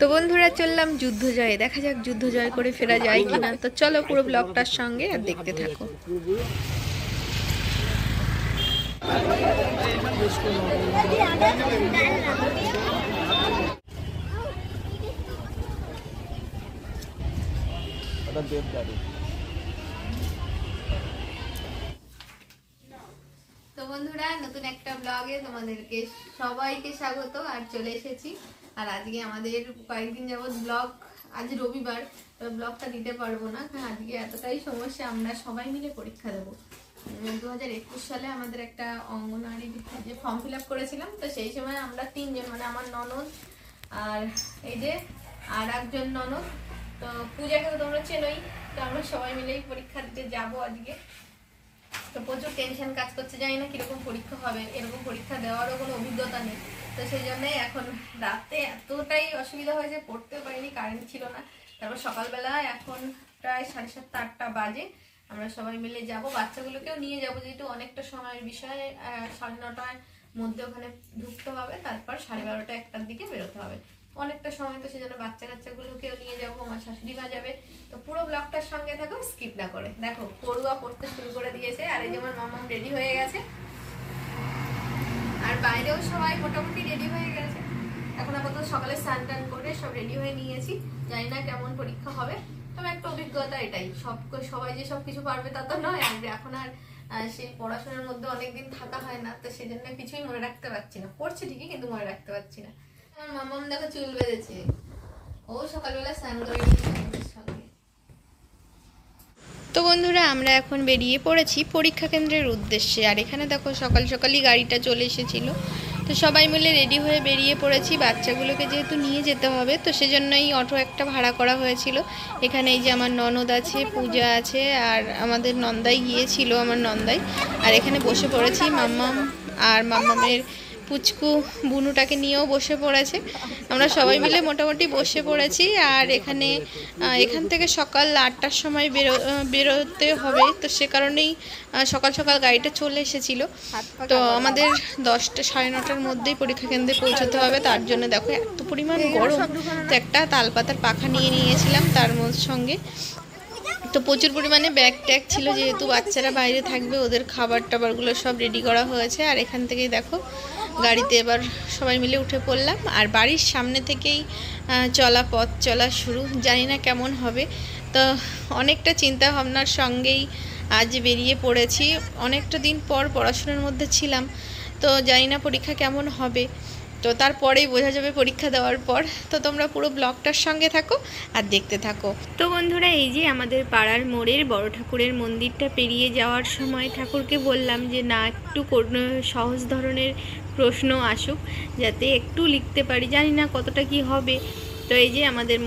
তো বন্ধুরা চললাম যুদ্ধ জয়ে, দেখা যাক যুদ্ধ জয় করে ফেরা যায় কিনা। তো চলো পুরো ব্লগটার সঙ্গে আর দেখতে থাকো। তো বন্ধুরা নতুন একটা ব্লগে তোমাদেরকে সবাইকে স্বাগত। আর চলে এসেছি। আর আজকে আমাদের কয়েকদিন যাবত ব্লগ, আজ রবিবার, ব্লগটা দিতে পারবো না। আজকে এতটাই সমস্যা, আমরা সবাই মিলে পরীক্ষা দেবো। 2021 সালে আমাদের একটা অঙ্গনওয়াড়ি যে ফর্ম ফিল আপ করেছিলাম, তো সেই সময় আমরা তিনজন, মানে আমার ননদ আর এই যে আর একজন ননদ, তো পূজাকে তো তোমরা চেনোই, তো আমরা সবাই মিলেই পরীক্ষা দিতে যাবো আজকে। তো প্রচুর টেনশন কাজ করছে, জানি না কিরকম পরীক্ষা হবে, এরকম পরীক্ষা দেওয়ারও কোনো অভিজ্ঞতা নেই। তো সেই জন্যে এখন রাতে এতটাই অসুবিধা হয়েছে, পড়তেও পারিনি, কারেন্ট ছিল না। তারপর সকালবেলা এখন প্রায় 7:30 8টা বাজে, আমরা সবাই মিলে যাব, বাচ্চাগুলোকেও নিয়ে যাব, যেহেতু অনেকটা সময়ের বিষয়। 9:30টার মধ্যে ওখানে ঢুকতে হবে, তারপর 12:30 1টার দিকে বেরোতে হবে, অনেকটা সময়। তো সেজন্য বাচ্চা কাচ্চাগুলোকেও নিয়ে যাবো, আমার শাশুড়ি মা যাবে। তো পুরো ব্লগটার সঙ্গে থাকো, স্কিপ না করে দেখো। পড়ুয়া পড়তে শুরু করে দিয়েছে, আর এই যেমন মামাম রেডি হয়ে গেছে, আর বাইরেও সবাই মোটামুটি রেডি হয়ে গেছে। এখন আপাতত সকালে স্নান টান করে সব রেডি হয়ে নিয়েছি। জানি না কেমন পরীক্ষা হবে, তবে একটা অভিজ্ঞতা এটাই। সবাই যে সব কিছু পারবে তা তো নয়। আর এখন আর সেই পড়াশোনার মধ্যে অনেকদিন থাকা হয় না, তো সেই জন্য কিছুই মনে রাখতে পারছি না। পড়ছি ঠিকই, কিন্তু মনে রাখতে পারছি না। আমার মামাম দেখো চুল বেঁধেছে, ও সকালবেলা স্নান করে সঙ্গে। তো বন্ধুরা আমরা এখন বেরিয়ে পড়েছি পরীক্ষা কেন্দ্রের উদ্দেশ্যে। আর এখানে দেখো সকাল সকালই গাড়িটা চলে এসেছিলো, তো সবাই মিলে রেডি হয়ে বেরিয়ে পড়েছি। বাচ্চাগুলোকে যেহেতু নিয়ে যেতে হবে, তো সেজন্যই অটো একটা ভাড়া করা হয়েছিল। এখানে এই যে আমার ননদ আছে, পূজা আছে, আর আমাদের নন্দাই গিয়েছিল, আমার নন্দাই। আর এখানে বসে পড়েছি, মাম্মাম আর মাম্মামের পুচকু বুনুটাকে নিয়েও বসে পড়েছে। আমরা সবাই মিলে মোটামুটি বসে পড়েছি। আর এখান থেকে সকাল 8টার সময় বেরোতে হবে, তো সে কারণেই সকাল সকাল গাড়িটা চলে এসেছিল। তো আমাদের 10টা 9:30টার মধ্যেই পরীক্ষা কেন্দ্রে পৌঁছতে হবে। তার জন্য দেখো এত পরিমাণ গরম, তো একটা তালপাতার পাখা নিয়ে নিয়েছিলাম তার সঙ্গে। তো প্রচুর পরিমাণে ব্যাগ ট্যাগ ছিল, যেহেতু বাচ্চারা বাইরে থাকবে, ওদের খাবার টাবারগুলো সব রেডি করা হয়েছে। আর এখান থেকেই দেখো গাড়িতে এবার সবাই মিলে উঠে পড়লাম। আর বাড়ির সামনে থেকেই পথ চলা শুরু, জানি না কেমন হবে। তো অনেকটা চিন্তা ভাবনার সঙ্গেই আজ বেরিয়ে পড়েছি। অনেকটা দিন পর পড়াশোনার মধ্যে ছিলাম, তো জানি না পরীক্ষা কেমন হবে, তো তারপরেই বোঝা যাবে পরীক্ষা দেওয়ার পর। তো তোমরা পুরো ব্লগটার সঙ্গে থাকো আর দেখতে থাকো। তো বন্ধুরা এই যে আমাদের পাড়ার মোড়ের বড় ঠাকুরের মন্দিরটা পেরিয়ে যাওয়ার সময় ঠাকুরকে বললাম যে না, একটু সহজ ধরনের প্রশ্ন আসুক, যাতে একটু লিখতে পারি, জানি না কতটা কি হবে। তো এই যে আমাদের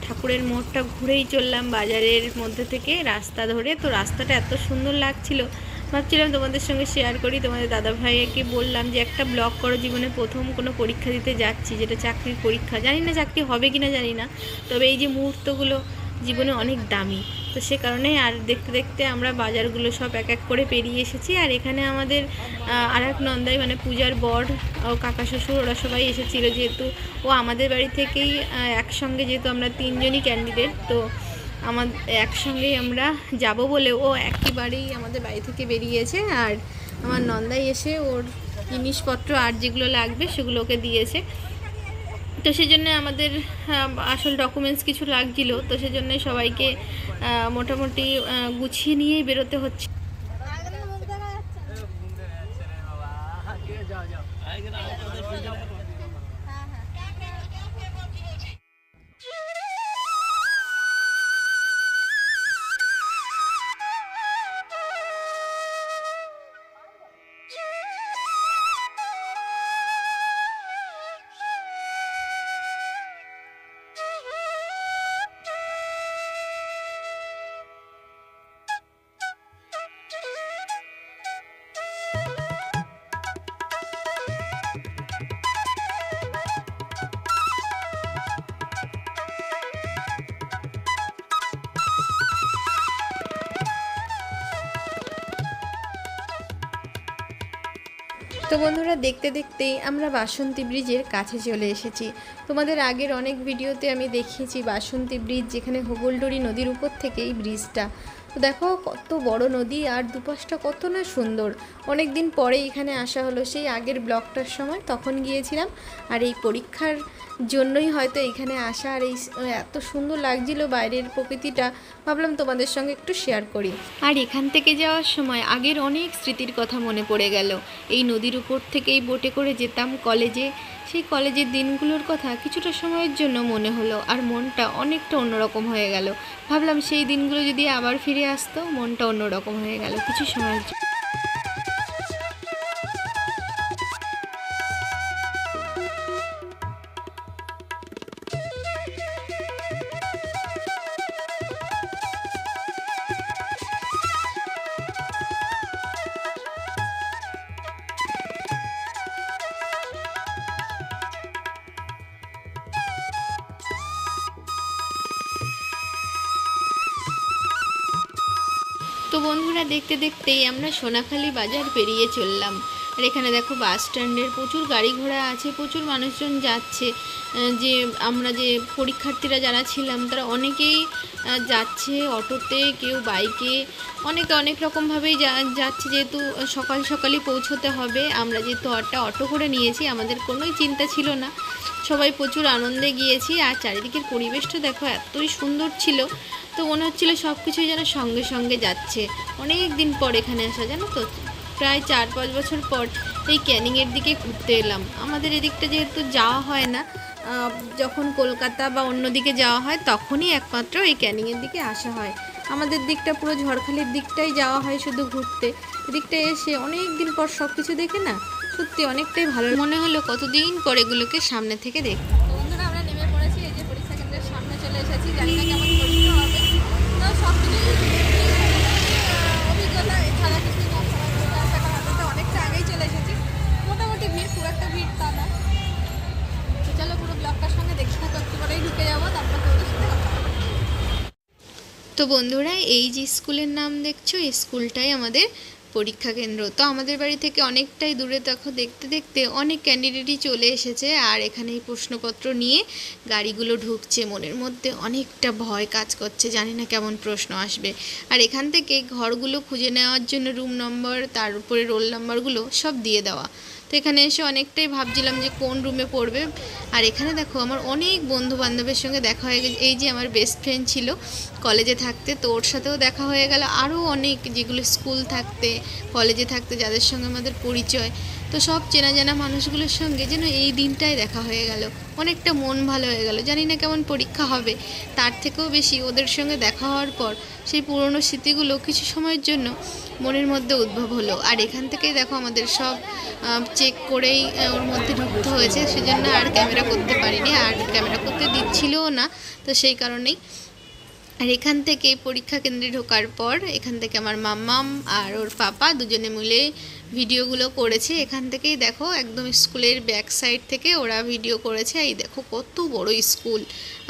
ঠাকুরের মোড়টা ঘুরেই চললাম বাজারের মধ্যে থেকে রাস্তা ধরে। তো রাস্তাটা এত সুন্দর লাগছিল, ভাবছিলাম তোমাদের সঙ্গে শেয়ার করি। তোমাদের দাদা ভাইকে বললাম যে একটা ব্লগ করো, জীবনে প্রথম কোনো পরীক্ষা দিতে যাচ্ছি, যেটা চাকরির পরীক্ষা। জানি না চাকরি হবে কি না জানি না, তবে এই যে মুহূর্তগুলো জীবনে অনেক দামি। তো সে কারণে আর দেখতে দেখতে আমরা বাজারগুলো সব এক এক করে পেরিয়ে এসেছি। আর এখানে আমাদের আর এক নন্দাই, মানে পূজার বর ও কাকা শ্বশুর, ওরা সবাই এসেছিলো, যেহেতু ও আমাদের বাড়ি থেকেই একসঙ্গে, যেহেতু আমরা তিনজনই ক্যান্ডিডেট, তো একসঙ্গেই আমরা যাব বলে ও একেবারেই আমাদের বাড়ি থেকে বেরিয়েছে। আর আমার নন্দাই এসে ওর জিনিসপত্র আর যেগুলো লাগবে সেগুলো ওকে দিয়েছে। তো সেই জন্য আমাদের আসল ডকুমেন্টস কিছু লাগছিল, তো সেই জন্য সবাইকে মোটামুটি গুছিয়ে নিয়েই বেরোতে হচ্ছে। তো বন্ধুরা, দেখতে দেখতেই আমরা বাসন্তী ব্রিজের কাছে চলে এসেছি। তোমাদের আগের অনেক ভিডিওতে আমি দেখিয়েছি বাসন্তী ব্রিজ, যেখানে হোগলডুরি নদীর উপর থেকে এই ব্রিজটা। তো দেখো কত বড় নদী, আর দুপাশটা কত না সুন্দর। অনেক দিন পরে এখানে আসা হলো, সেই আগের ব্লগটার সময় তখন গিয়েছিলাম। আর এই পরীক্ষার জন্যই হয়তো এখানে আসা, আর এই এত সুন্দর লাগছিল বাইরের প্রকৃতিটা, ভাবলাম তোমাদের সঙ্গে একটু শেয়ার করি। আর এখান থেকে যাওয়ার সময় আগের অনেক স্মৃতির কথা মনে পড়ে গেল। এই নদীর উপর থেকেই বোটে করে যেতাম কলেজে, সেই কলেজের দিনগুলোর কথা কিছুটা সময়ের জন্য মনে হলো, আর মনটা অনেকটা অন্যরকম হয়ে গেল। ভাবলাম সেই দিনগুলো যদি আবার ফিরে আসতো, মনটা অন্যরকম হয়ে গেল কিছু সময়ের জন্য। তো বন্ধুরা, দেখতে দেখতেই আমরা সোনাখালি বাজার পেরিয়ে চললাম। আর এখানে দেখো বাস স্ট্যান্ডের প্রচুর গাড়ি ঘোড়া আছে, প্রচুর মানুষজন যাচ্ছে। যে আমরা যে পরীক্ষার্থীরা যারা ছিলাম তারা অনেকেই যাচ্ছে অটোতে, কেউ বাইকে, অনেকে অনেক রকমভাবেই যাচ্ছে। যেহেতু সকাল সকালই পৌঁছতে হবে, আমরা যেহেতু অটো করে নিয়েছি, আমাদের কোনোই চিন্তা ছিল না। সবাই প্রচুর আনন্দে গিয়েছি। আর চারিদিকের পরিবেশটা দেখো এতই সুন্দর ছিল, তো মনে হচ্ছিল সব কিছুই যেন সঙ্গে সঙ্গে যাচ্ছে। অনেক দিন পর এখানে আসা, জানো তো, প্রায় 4-5 বছর পর এই ক্যানিংয়ের দিকে ঘুরতে এলাম। আমাদের এদিকটা যেহেতু যাওয়া হয় না, যখন কলকাতা বা অন্য দিকে যাওয়া হয় তখনই একমাত্র এই ক্যানিংয়ের দিকে আসা হয়। আমাদের দিকটা পুরো ঝড়খালির দিকটাই যাওয়া হয় শুধু ঘুরতে। এদিকটা এসে অনেক দিন পর সব কিছু দেখে না সত্যি অনেকটাই ভালো মনে হলো, কতদিন পর এগুলোকে সামনে থেকে দেখ। বন্ধুরা, আমরা নেমে পড়েছি, এই যে পরীক্ষা কেন্দ্রের সামনে চলে এসেছি। জানি না কেমন পরীক্ষা হবে, তো সব কিছুই অভিজ্ঞতা এছাড়া কিছুই না। সবাই ঘুরে আসাটা হবে, অনেকটা আগেই চলে এসেছি। মোটামুটি ভিড়, খুব একটা ভিড় তা না। তো চলো পুরো ব্লগটার সঙ্গে দেখতে থাকো, একটু পরেই ঢুকে যাবো, তারপর তোমাদের সাথে কথা হবে। তো বন্ধুরা, এই যে স্কুলের নাম দেখছো, এই স্কুলটাই আমাদের পরীক্ষা কেন্দ্র। তো আমাদের বাড়ি থেকে অনেকটাই দূরে, দেখো দেখতে দেখতে অনেক ক্যান্ডিডেটই চলে এসেছে। আর এখানে এই প্রশ্নপত্র নিয়ে গাড়িগুলো ঢুকছে। মনের মধ্যে অনেকটা ভয় কাজ করছে, জানি না কেমন প্রশ্ন আসবে। আর এখান থেকে ঘরগুলো খুঁজে নেওয়ার জন্য রুম নম্বর, তার উপরে রোল নাম্বারগুলো সব দিয়ে দেওয়া। তো এখানে এসে অনেকটাই ভাবছিলাম যে কোন রুমে পড়বে। আর এখানে দেখো আমার অনেক বন্ধু বান্ধবের সঙ্গে দেখা হয়ে গেছে। এই যে আমার বেস্ট ফ্রেন্ড ছিল কলেজে থাকতে, তো ওর সাথেও দেখা হয়ে গেল। আরও অনেক যেগুলো স্কুল থাকতে কলেজে থাকতে যাদের সঙ্গে আমাদের পরিচয়, তো সব চেনা জানা মানুষগুলোর সঙ্গে যেন এই দিনটাই দেখা হয়ে গেল। অনেকটা মন ভালো হয়ে গেল। জানি না কেমন পরীক্ষা হবে, তার থেকেও বেশি ওদের সঙ্গে দেখা হওয়ার পর সেই পুরনো স্মৃতিগুলো কিছু সময়ের জন্য মনের মধ্যে উদ্ভব হলো। আর এখান থেকেই দেখো আমাদের সব চেক করেই ওর মধ্যে ঢুকতে হয়েছে, সেজন্য আর ক্যামেরা করতে পারিনি, আর ক্যামেরা করতে দিচ্ছিলও না, তো সেই কারণেই। আর এখান থেকে পরীক্ষা কেন্দ্রে ঢোকার পর এখান থেকে আমার মাম্মাম আর ওর পাপা দুজনে মিলে ভিডিওগুলো করেছে। এখান থেকেই দেখো একদম স্কুলের ব্যাক সাইড থেকে ওরা ভিডিও করেছে। এই দেখো কত বড় স্কুল,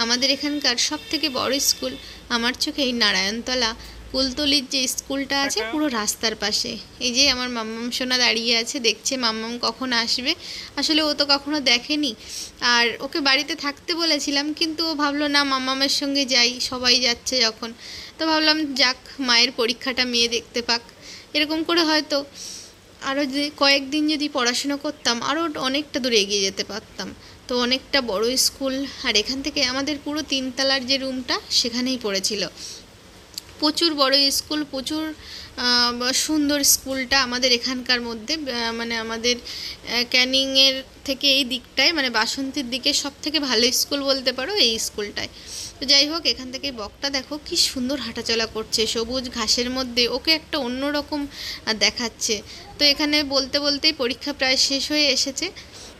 আমাদের এখানকার সব থেকে বড় স্কুল আমার চোখে এই নারায়ণতলা কুলতলির যে স্কুলটা আছে পুরো রাস্তার পাশে। এই যে আমার মাম্মাম সোনা দাঁড়িয়ে আছে, দেখছে মাম্মাম কখন আসবে। আসলে ও তো কখনো দেখেনি, আর ওকে বাড়িতে থাকতে বলেছিলাম, কিন্তু ও ভাবলো না মাম্মামের সঙ্গে যাই, সবাই যাচ্ছে যখন। তো ভাবলাম যাক, মায়ের পরীক্ষাটা মেয়ে দেখতে পাক। এরকম করে হয়তো আরও যে কয়েকদিন যদি পড়াশুনো করতাম, আরও অনেকটা দূরে এগিয়ে যেতে পারতাম। তো অনেকটা বড় স্কুল। আর এখান থেকে আমাদের পুরো 3তলার যে রুমটা সেখানেই পড়েছিল। প্রচুর বড় স্কুল, প্রচুর সুন্দর স্কুলটা আমাদের এখানকার মধ্যে, মানে আমাদের ক্যানিংয়ের থেকে এই দিকটায়, মানে বাসন্তীর দিকে সব থেকে ভালো স্কুল বলতে পারো এই স্কুলটায়। তো যাই হোক, এখান থেকে বকটা দেখো কি সুন্দর হাঁটাচলা করছে সবুজ ঘাসের মধ্যে, ওকে একটা অন্যরকম দেখাচ্ছে। তো এখানে বলতে বলতেই পরীক্ষা প্রায় শেষ হয়ে এসেছে।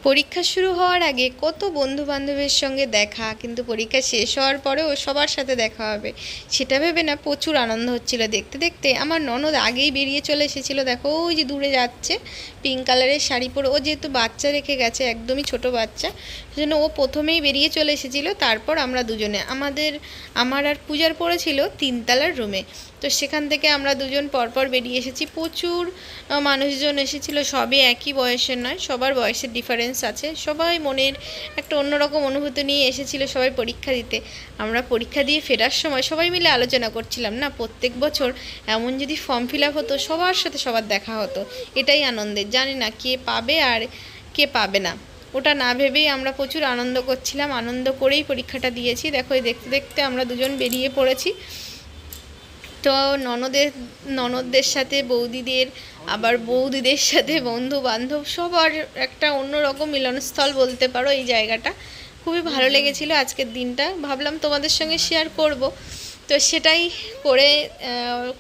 পরীক্ষা শুরু হওয়ার আগে কত বন্ধু বান্ধবের সঙ্গে দেখা, কিন্তু পরীক্ষা শেষ হওয়ার পরেও সবার সাথে দেখা হবে সেটা ভেবে না প্রচুর আনন্দ হচ্ছিল। দেখতে দেখতে আমার ননদ আগেই বেরিয়ে চলে এসেছিলো, দেখো ওই যে দূরে যাচ্ছে পিঙ্ক কালারের শাড়ি পরে। ও যেহেতু বাচ্চা রেখে গেছে, একদমই ছোট বাচ্চা, সেজন্য ও প্রথমেই বেরিয়ে চলে এসেছিলো, তারপর আমরা দুজনে আমার আর পূজার পড়েছিল 3 তলার রুমে। তো সেখান থেকে আমরা দুজন পরপর বেরিয়ে এসেছি। প্রচুর মানুষজন এসেছিলো, সবই একই বয়সের নয়, সবার বয়সের ডিফারেন্স আছে। সবাই মনের একটা অন্যরকম অনুভূতি নিয়ে এসেছিলো সবাই পরীক্ষা দিতে। আমরা পরীক্ষা দিয়ে ফেরার সময় সবাই মিলে আলোচনা করছিলাম, না প্রত্যেক বছর এমন যদি ফর্ম ফিল আপ হতো, সবার সাথে সবার দেখা হতো, এটাই আনন্দের। জানি না কে পাবে আর কে পাবে না, ওটা না ভেবেই আমরা প্রচুর আনন্দ করছিলাম। আনন্দ করেই পরীক্ষাটা দিয়েছি। দেখো এই দেখতে দেখতে আমরা দুজন বেরিয়ে পড়েছি। তো ননদদের সাথে বৌদিদের, আবার বৌদিদের সাথে বন্ধু বান্ধব, সবার একটা অন্যরকম মিলনস্থল বলতে পারো এই জায়গাটা। খুবই ভালো লেগেছিল আজকের দিনটা, ভাবলাম তোমাদের সঙ্গে শেয়ার করব। তো সেটাই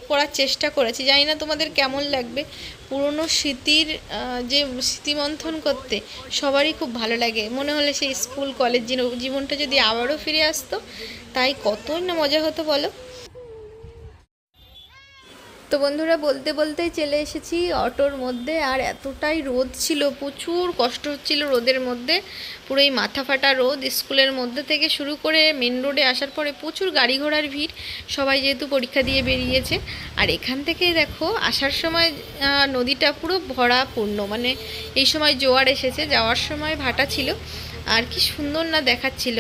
করার চেষ্টা করেছি। জানি না তোমাদের কেমন লাগবে। পুরনো স্মৃতির যে স্মৃতিমন্থন করতে সবারই খুব ভালো লাগে। মনে হলে সেই স্কুল কলেজ জীবনটা যদি আবারও ফিরে আসতো, তাই কতই না মজা হতো বলো। তো বন্ধুরা, বলতে বলতেই চলে এসেছি অটোর মধ্যে। আর এতটাই রোদ ছিল, প্রচুর কষ্ট হচ্ছিল রোদের মধ্যে, পুরো এই মাথা ফাটা রোদ। স্কুলের মধ্যে থেকে শুরু করে মেন রোডে আসার পরে প্রচুর গাড়ি ঘোড়ার ভিড়, সবাই যেহেতু পরীক্ষা দিয়ে বেরিয়েছে। আর এখান থেকেই দেখো আসার সময় নদীটা পুরো ভরা পূর্ণ, মানে এই সময় জোয়ার এসেছে, যাওয়ার সময় ভাটা ছিল। আর কি সুন্দর না দেখাচ্ছিল।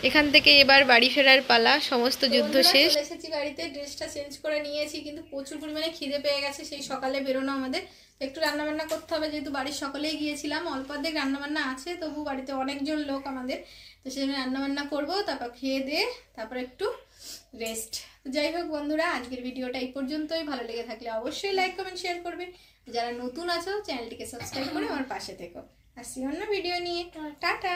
এখান থেকে এবার বাড়ি ফেরার পালা, সমস্ত যুদ্ধ শেষ। চলে এসেছি বাড়িতে, ড্রেসটা চেঞ্জ করে নিয়েছি, কিন্তু প্রচুর পরিমাণে খিদে পেয়ে গেছে। সেই সকালে বেরোনো আমাদের, একটু রান্নাবান্না করতে হবে, যেহেতু বাড়ির সকলেই গিয়েছিলাম। অল্প অর্ধেক রান্নাবান্না আছে, তবু বাড়িতে অনেকজন লোক আমাদের, তো সেজন্য রান্নাবান্না করবো, তারপর খেয়ে দিয়ে তারপর একটু রেস্ট। তো যাই হোক বন্ধুরা, আজকের ভিডিওটা এই পর্যন্তই। ভালো লেগে থাকলে অবশ্যই লাইক কমেন্ট শেয়ার করবে। যারা নতুন আছো চ্যানেলটিকে সাবস্ক্রাইব করে আমার পাশে থেকো। আসছি অন্য ভিডিও নিয়ে। টাটা।